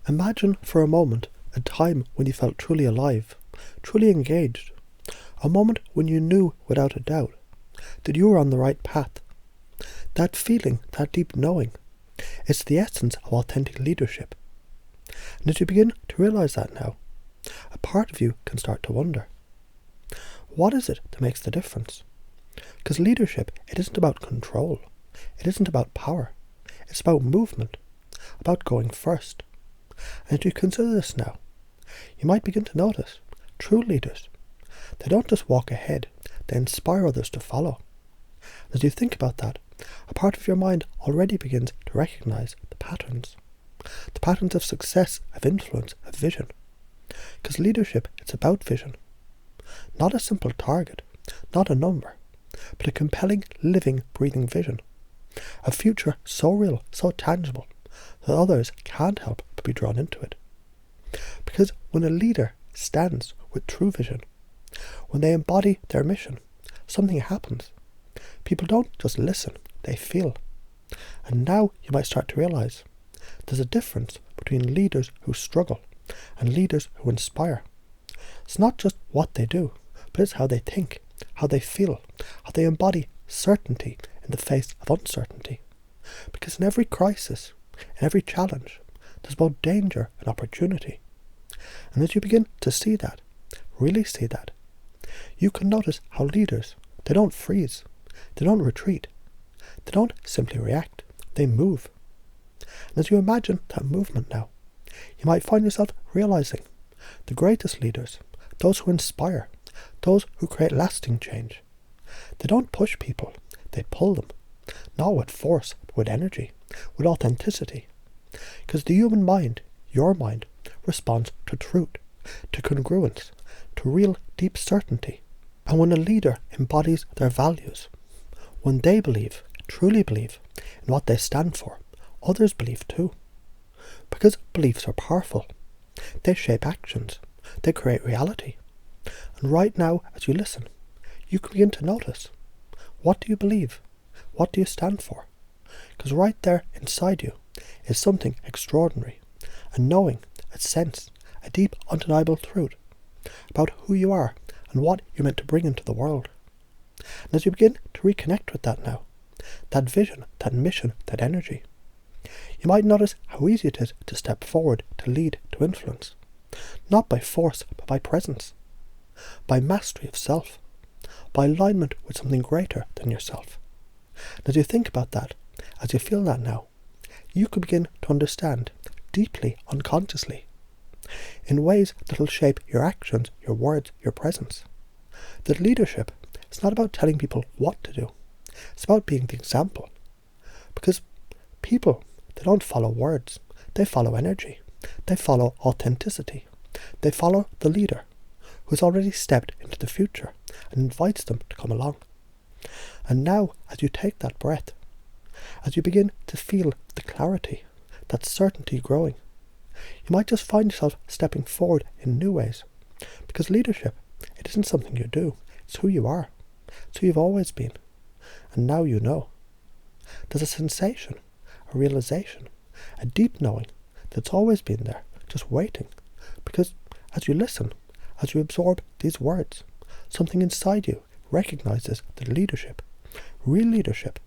Imagine for a moment a time when you felt truly alive, truly engaged. A moment when you knew without a doubt that you were on the right path. That feeling, that deep knowing, it's the essence of authentic leadership. And as you begin to realise that now, a part of you can start to wonder, what is it that makes the difference? Because leadership, it isn't about control. It isn't about power. It's about movement, about going first. And as you consider this now, you might begin to notice true leaders. They don't just walk ahead, they inspire others to follow. As you think about that, a part of your mind already begins to recognise the patterns of success, of influence, of vision. Because leadership, it's about vision. Not a simple target, not a number, but a compelling, living, breathing vision. A future so real, so tangible, that others can't help but be drawn into it. Because when a leader stands with true vision, when they embody their mission, something happens. People don't just listen, they feel. And now you might start to realise there's a difference between leaders who struggle and leaders who inspire. It's not just what they do, but it's how they think, how they feel, how they embody certainty in the face of uncertainty. Because in every crisis, in every challenge, there's both danger and opportunity. And as you begin to see that, really see that, you can notice how leaders, they don't freeze, they don't retreat, they don't simply react, they move. And as you imagine that movement now, you might find yourself realising the greatest leaders, those who inspire, those who create lasting change, they don't push people, they pull them, not with force, but with energy, with authenticity. Because the human mind, your mind, responds to truth, to congruence, to real deep certainty. And when a leader embodies their values, when they believe, truly believe, in what they stand for, others believe too. Because beliefs are powerful. They shape actions. They create reality. And right now, as you listen, you can begin to notice, what do you believe? What do you stand for? Because right there inside you is something extraordinary, a knowing, a sense, a deep, undeniable truth about who you are and what you're meant to bring into the world. And as you begin to reconnect with that now, that vision, that mission, that energy, you might notice how easy it is to step forward, to lead, to influence. Not by force, but by presence. By mastery of self. By alignment with something greater than yourself. And as you think about that, as you feel that now, you can begin to understand deeply, unconsciously, in ways that will shape your actions, your words, your presence. That leadership is not about telling people what to do. It's about being the example. Because people, they don't follow words. They follow energy. They follow authenticity. They follow the leader who's already stepped into the future and invites them to come along. And now, as you take that breath, as you begin to feel the clarity, that certainty growing, you might just find yourself stepping forward in new ways. Because leadership, it isn't something you do. It's who you are. It's who you've always been. And now you know. There's a sensation, a realization, a deep knowing that's always been there, just waiting. Because as you listen, as you absorb these words, something inside you recognizes that leadership, real leadership,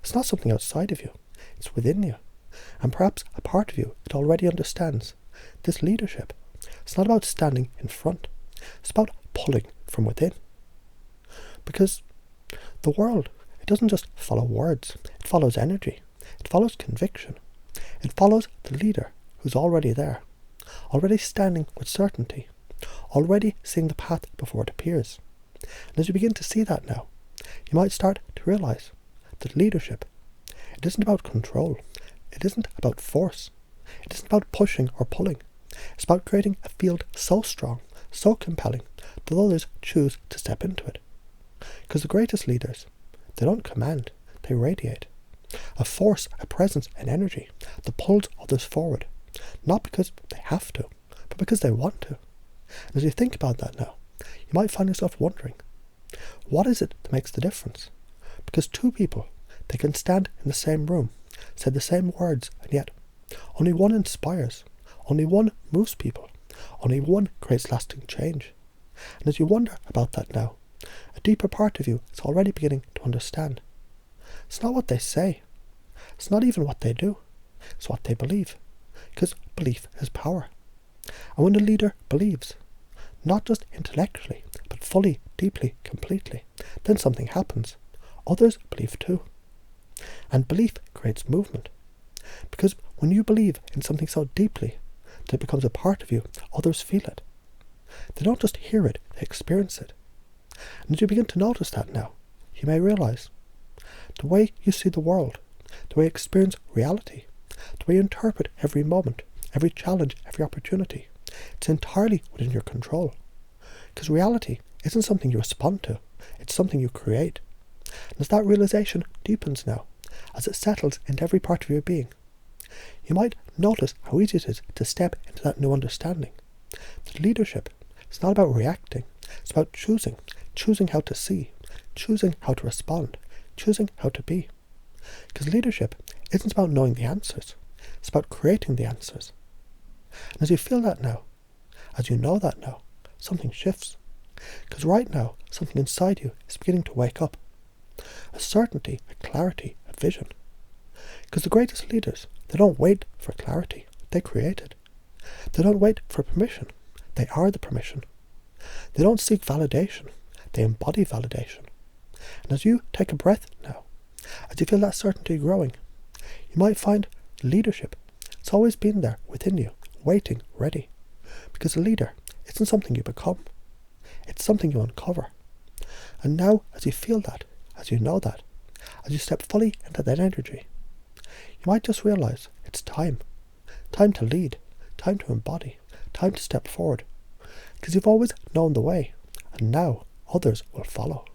it's not something outside of you, it's within you. And perhaps a part of you, it already understands this leadership. It's not about standing in front, it's about pulling from within. Because the world, it doesn't just follow words, it follows energy, it follows conviction, it follows the leader who's already there, already standing with certainty, already seeing the path before it appears. And as you begin to see that now, you might start to realise that leadership, it isn't about control, it isn't about force, it isn't about pushing or pulling. It's about creating a field so strong, so compelling, that others choose to step into it. Because the greatest leaders, they don't command, they radiate. A force, a presence, an energy that pulls others forward. Not because they have to, but because they want to. And as you think about that now, you might find yourself wondering, what is it that makes the difference? Because two people, they can stand in the same room, say the same words, and yet only one inspires, Only one moves people. Only one creates lasting change. And as you wonder about that now, a deeper part of you is already beginning to understand. It's not what they say. It's not even what they do. It's what they believe. Because belief is power. And when a leader believes, not just intellectually, but fully, deeply, completely, then something happens. Others believe too. And belief creates movement. Because when you believe in something so deeply that it becomes a part of you, others feel it. They don't just hear it, they experience it. And as you begin to notice that now, you may realize the way you see the world, the way you experience reality, the way you interpret every moment, every challenge, every opportunity, it's entirely within your control. Because reality isn't something you respond to, it's something you create. And as that realization deepens now, as it settles into every part of your being, you might notice how easy it is to step into that new understanding. That leadership is not about reacting, it's about choosing how to see, choosing how to respond, choosing how to be. Because leadership isn't about knowing the answers, it's about creating the answers. And as you feel that now, as you know that now, something shifts. Because right now, something inside you is beginning to wake up. A certainty, a clarity, a vision. Because the greatest leaders, they don't wait for clarity, they create it. They don't wait for permission, they are the permission. They don't seek validation, they embody validation. And as you take a breath now, as you feel that certainty growing, you might find leadership. It's always been there within you, waiting, ready. Because a leader isn't something you become, it's something you uncover. And now, as you feel that, as you know that, as you step fully into that energy, you might just realize it's time. Time to lead, time to embody, time to step forward. Because you've always known the way, and now others will follow.